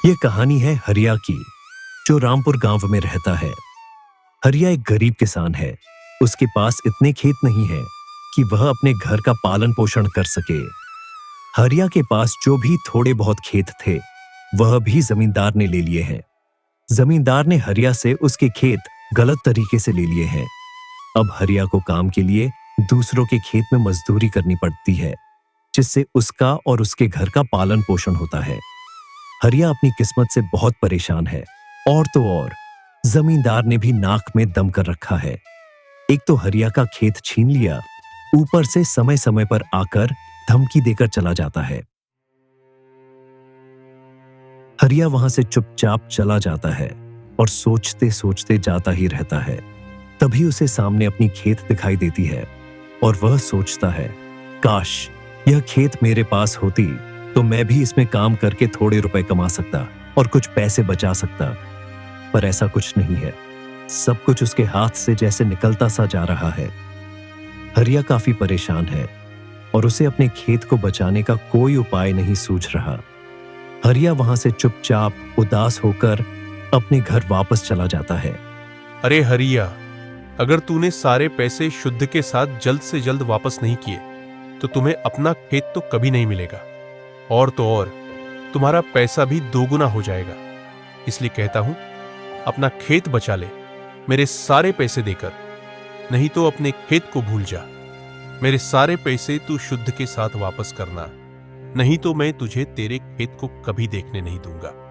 ये कहानी है हरिया की, जो रामपुर गांव में रहता है। हरिया एक गरीब किसान है। उसके पास इतने खेत नहीं है कि वह अपने घर का पालन पोषण कर सके। हरिया के पास जो भी थोड़े बहुत खेत थे, वह भी जमींदार ने ले लिए हैं। जमींदार ने हरिया से उसके खेत गलत तरीके से ले लिए हैं। अब हरिया को काम के लिए दूसरों के खेत में मजदूरी करनी पड़ती है, जिससे उसका और उसके घर का पालन पोषण होता है। हरिया अपनी किस्मत से बहुत परेशान है, और तो और जमींदार ने भी नाक में दम कर रखा है। एक तो हरिया का खेत छीन लिया, ऊपर से समय समय पर आकर धमकी देकर चला जाता है। हरिया वहां से चुपचाप चला जाता है और सोचते सोचते जाता ही रहता है। तभी उसे सामने अपनी खेत दिखाई देती है और वह सोचता है, काश यह खेत मेरे पास होती तो मैं भी इसमें काम करके थोड़े रुपए कमा सकता और कुछ पैसे बचा सकता। पर ऐसा कुछ नहीं है। सब कुछ उसके हाथ से जैसे निकलता सा जा रहा है। हरिया काफी परेशान है और उसे अपने खेत को बचाने का कोई उपाय नहीं सूझ रहा। हरिया वहां से चुपचाप उदास होकर अपने घर वापस चला जाता है। अरे हरिया, अगर तूने सारे पैसे शुद्ध के साथ जल्द से जल्द वापस नहीं किए तो तुम्हें अपना खेत तो कभी नहीं मिलेगा, और तो और तुम्हारा पैसा भी दोगुना हो जाएगा। इसलिए कहता हूं, अपना खेत बचा ले मेरे सारे पैसे देकर, नहीं तो अपने खेत को भूल जा। मेरे सारे पैसे तू शुद्ध के साथ वापस करना, नहीं तो मैं तुझे तेरे खेत को कभी देखने नहीं दूंगा।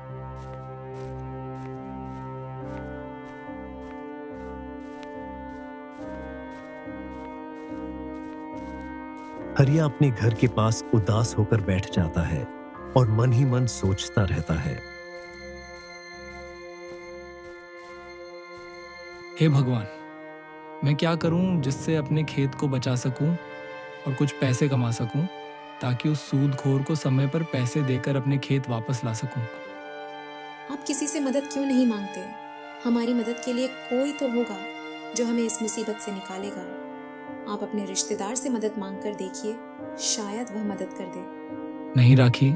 हरिया अपने घर के पास उदास होकर बैठ जाता है और मन ही मन सोचता रहता है। हे भगवान, मैं क्या करूं जिससे अपने खेत को बचा सकूं और कुछ पैसे कमा सकूं, ताकि उस सूदखोर को समय पर पैसे देकर अपने खेत वापस ला सकूं। आप किसी से मदद क्यों नहीं मांगते? हमारी मदद के लिए कोई तो होगा जो हमें इस मुसीबत से निकालेगा। आप अपने रिश्तेदार से मदद मांग कर देखिए, शायद वह मदद कर दे। नहीं राखी,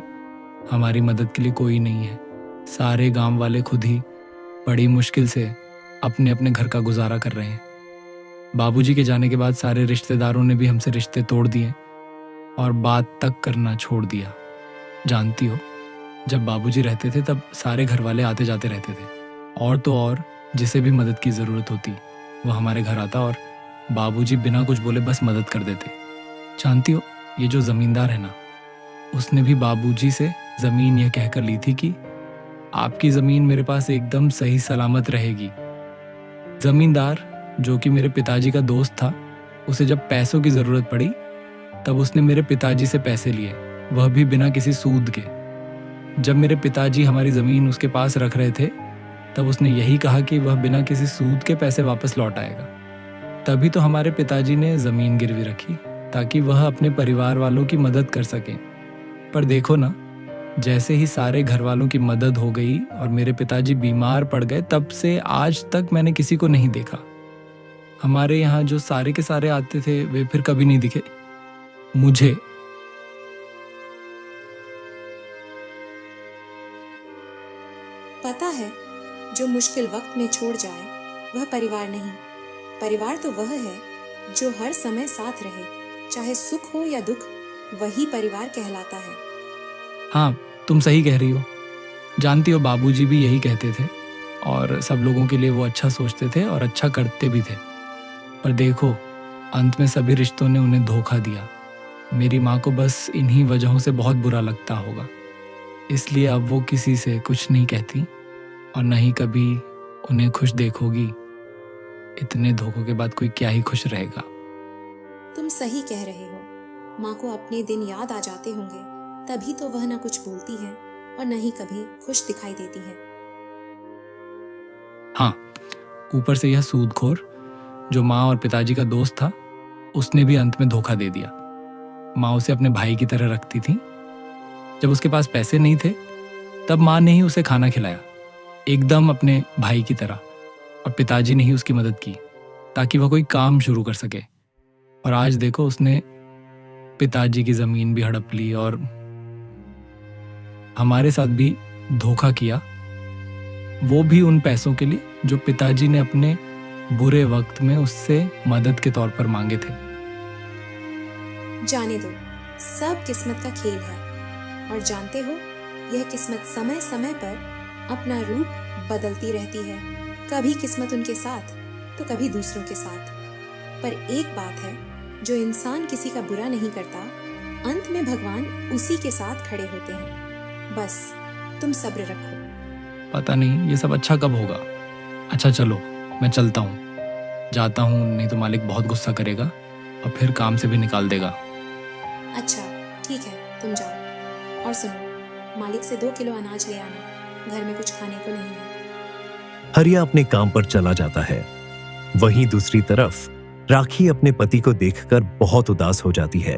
हमारी मदद के लिए कोई नहीं है। सारे गांव वाले खुद ही बड़ी मुश्किल से अपने अपने घर का गुजारा कर रहे हैं। बाबूजी के जाने के बाद सारे रिश्तेदारों ने भी हमसे रिश्ते तोड़ दिए और बात तक करना छोड़ दिया। जानती हो, जब बाबूजी रहते थे तब सारे घर वाले आते जाते रहते थे, और तो और जिसे भी मदद की ज़रूरत होती वह हमारे घर आता और बाबूजी बिना कुछ बोले बस मदद कर देते। जानती हो, ये जो ज़मींदार है ना, उसने भी बाबूजी से ज़मीन यह कहकर ली थी कि आपकी ज़मीन मेरे पास एकदम सही सलामत रहेगी। ज़मींदार, जो कि मेरे पिताजी का दोस्त था, उसे जब पैसों की ज़रूरत पड़ी तब उसने मेरे पिताजी से पैसे लिए, वह भी बिना किसी सूद के। जब मेरे पिताजी हमारी ज़मीन उसके पास रख रहे थे तब उसने यही कहा कि वह बिना किसी सूद के पैसे वापस लौट आएगा। तभी तो हमारे पिताजी ने ज़मीन गिरवी रखी ताकि वह अपने परिवार वालों की मदद कर सकें। पर देखो ना, जैसे ही सारे घर वालों की मदद हो गई और मेरे पिताजी बीमार पड़ गए, तब से आज तक मैंने किसी को नहीं देखा। हमारे यहाँ जो सारे के सारे आते थे वे फिर कभी नहीं दिखे मुझे। पता है, जो मुश्किल वक्त में छोड़ जाए वह परिवार नहीं। परिवार तो वह है जो हर समय साथ रहे, चाहे सुख हो या दुख, वही परिवार कहलाता है। हाँ, तुम सही कह रही हो। जानती हो, बाबूजी भी यही कहते थे और सब लोगों के लिए वो अच्छा सोचते थे और अच्छा करते भी थे। पर देखो, अंत में सभी रिश्तों ने उन्हें धोखा दिया। मेरी माँ को बस इन्हीं वजहों से बहुत बुरा लगता होगा, इसलिए अब वो किसी से कुछ नहीं कहती और न ही कभी उन्हें खुश देखोगी। इतने धोखों के बाद कोई क्या ही खुश रहेगा। तुम सही कह रहे हो। माँ को अपने दिन याद आ जाते होंगे, तभी तो वह न कुछ बोलती है और न ही कभी खुश दिखाई देती है। हाँ, ऊपर से यह सूदखोर जो माँ और पिताजी का दोस्त था, उसने भी अंत में धोखा दे दिया। माँ उसे अपने भाई की तरह रखती थी। जब उसके पास पैसे नहीं थे तब माँ ने ही उसे खाना खिलाया, एकदम अपने भाई की तरह, और पिताजी ने ही उसकी मदद की ताकि वह कोई काम शुरू कर सके। और आज देखो, उसने पिताजी की ज़मीन भी हड़प ली और हमारे साथ भी धोखा किया, वो भी उन पैसों के लिए जो पिताजी ने अपने बुरे वक्त में उससे मदद के तौर पर मांगे थे। जाने दो, सब किस्मत का खेल है। और जानते हो, यह किस्मत समय समय पर अपना रूप बदलती रहती है। कभी किस्मत उनके साथ तो कभी दूसरों के साथ। पर एक बात है, जो इंसान किसी का बुरा नहीं करता, अंत में भगवान उसी के साथ खड़े होते हैं। बस तुम सब्र रखो। पता नहीं ये सब अच्छा कब होगा। अच्छा चलो, मैं चलता हूँ, जाता हूँ, नहीं तो मालिक बहुत गुस्सा करेगा और फिर काम से भी निकाल देगा। अच्छा ठीक है, तुम जाओ। और सुनो, मालिक से 2 किलो अनाज ले आना, घर में कुछ खाने को नहीं है। हरिया अपने काम पर चला जाता है। वहीं दूसरी तरफ राखी अपने पति को देखकर बहुत उदास हो जाती है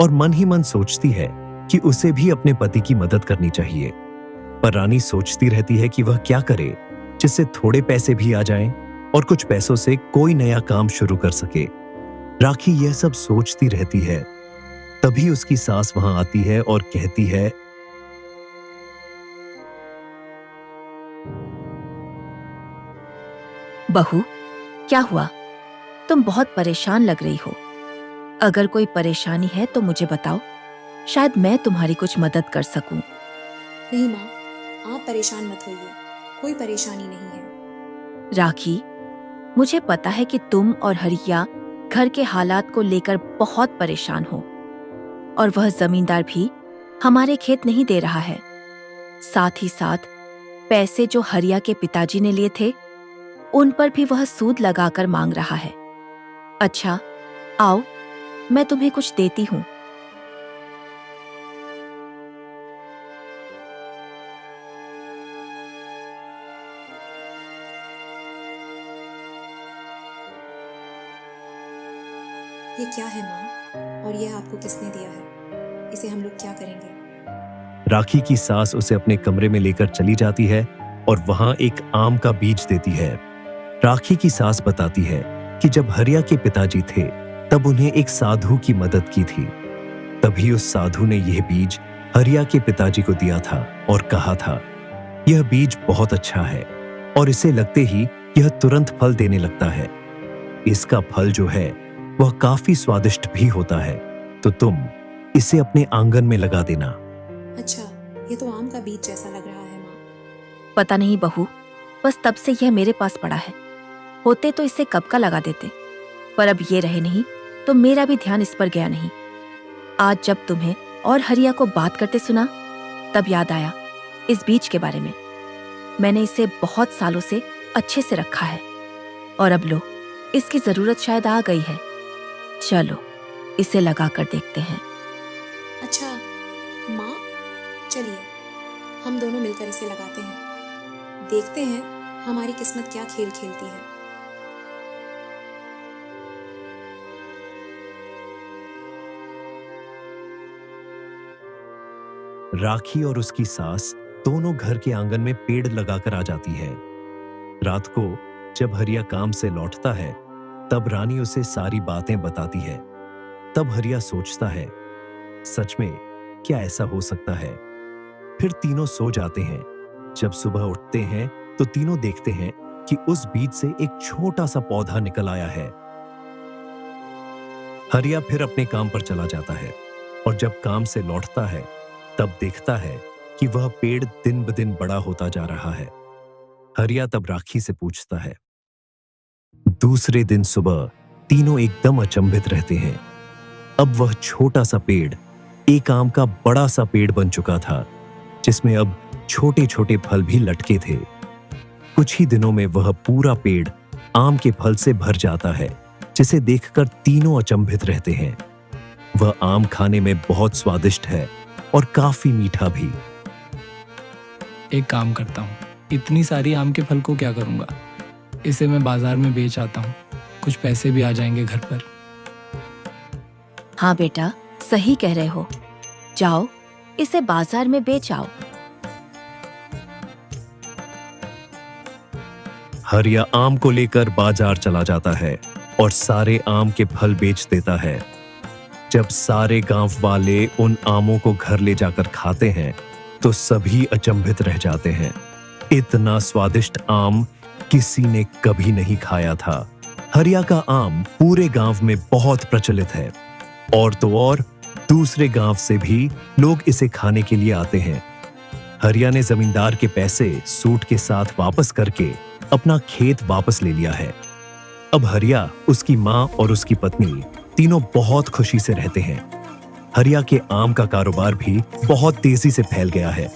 और मन ही मन सोचती है कि उसे भी अपने पति की मदद करनी चाहिए। पर रानी सोचती रहती है कि वह क्या करे जिससे थोड़े पैसे भी आ जाएं और कुछ पैसों से कोई नया काम शुरू कर सके। राखी यह सब सोचती रहती है, तभी उसकी सास वहां आती है और कहती है, बहू, क्या हुआ? तुम बहुत परेशान लग रही हो। अगर कोई परेशानी है तो मुझे बताओ, शायद मैं तुम्हारी कुछ मदद कर सकूं। नहीं माँ, आप परेशान मत होइए, कोई परेशानी नहीं है। राखी, मुझे पता है कि तुम और हरिया घर के हालात को लेकर बहुत परेशान हो और वह जमींदार भी हमारे खेत नहीं दे रहा है। साथ ही साथ पैसे जो हरिया के पिताजी ने लिए थे, उन पर भी वह सूद लगाकर मांग रहा है। अच्छा, आओ, मैं तुम्हें कुछ देती हूँ। ये क्या है माँ? और यह आपको किसने दिया है? इसे हम लोग क्या करेंगे? राखी की सास उसे अपने कमरे में लेकर चली जाती है और वहां एक आम का बीज देती है। राखी की सास बताती है कि जब हरिया के पिताजी थे तब उन्हें एक साधु की मदद की थी। तभी उस साधु ने यह बीज हरिया के पिताजी को दिया था और कहा था, यह बीज बहुत अच्छा है और इसे लगते ही यह तुरंत फल देने लगता है। इसका फल जो है वह काफी स्वादिष्ट भी होता है, तो तुम इसे अपने आंगन में लगा देना। अच्छा, ये तो आम का बीज जैसा लग रहा है माँ। पता नहीं बहू, बस तब से यह मेरे पास पड़ा है। होते तो इसे कब का लगा देते, पर अब ये रहे नहीं तो मेरा भी ध्यान इस पर गया नहीं। आज जब तुम्हें और हरिया को बात करते सुना, तब याद आया इस बीज के बारे में। मैंने इसे बहुत सालों से अच्छे से रखा है और अब लो, इसकी जरूरत शायद आ गई है। चलो, इसे लगा कर देखते हैं। अच्छा माँ, चलिए हम दोनों मिलकर इसे लगाते हैं। देखते हैं हमारी किस्मत क्या खेल खेलती है। राखी और उसकी सास दोनों घर के आंगन में पेड़ लगाकर आ जाती है। रात को जब हरिया काम से लौटता है, तब रानी उसे सारी बातें बताती है। तब हरिया सोचता है, सच में क्या ऐसा हो सकता है? फिर तीनों सो जाते हैं। जब सुबह उठते हैं तो तीनों देखते हैं कि उस बीज से एक छोटा सा पौधा निकल आया है। हरिया फिर अपने काम पर चला जाता है और जब काम से लौटता है तब देखता है कि वह पेड़ दिन ब दिन बड़ा होता जा रहा है। हरिया तब राखी से पूछता है। दूसरे दिन सुबह तीनों एकदम अचंभित रहते हैं। अब वह छोटा सा पेड़ एक आम का बड़ा सा पेड़ बन चुका था, जिसमें अब छोटे छोटे फल भी लटके थे। कुछ ही दिनों में वह पूरा पेड़ आम के फल से भर जाता है, जिसे देखकर तीनों अचंभित रहते हैं। वह आम खाने में बहुत स्वादिष्ट है और काफी मीठा भी। एक काम करता हूँ, इतनी सारी आम के फल को क्या करूँगा, इसे मैं बाजार में बेच आता हूँ, कुछ पैसे भी आ जाएंगे घर पर। हाँ बेटा, सही कह रहे हो। जाओ, इसे बाजार में बेच आओ। हरिया आम को लेकर बाजार चला जाता है और सारे आम के फल बेच देता है। जब सारे गांव वाले उन आमों को घर ले जाकर खाते हैं तो सभी अचंभित रह जाते हैं। इतना स्वादिष्ट आम किसी ने कभी नहीं खाया था। हरिया का आम पूरे गांव में बहुत प्रचलित है और तो और दूसरे गांव से भी लोग इसे खाने के लिए आते हैं। हरिया ने जमींदार के पैसे सूट के साथ वापस करके अपना खेत वापस ले लिया है। अब हरिया, उसकी माँ और उसकी पत्नी तीनों बहुत खुशी से रहते हैं। हरिया के आम का कारोबार भी बहुत तेजी से फैल गया है।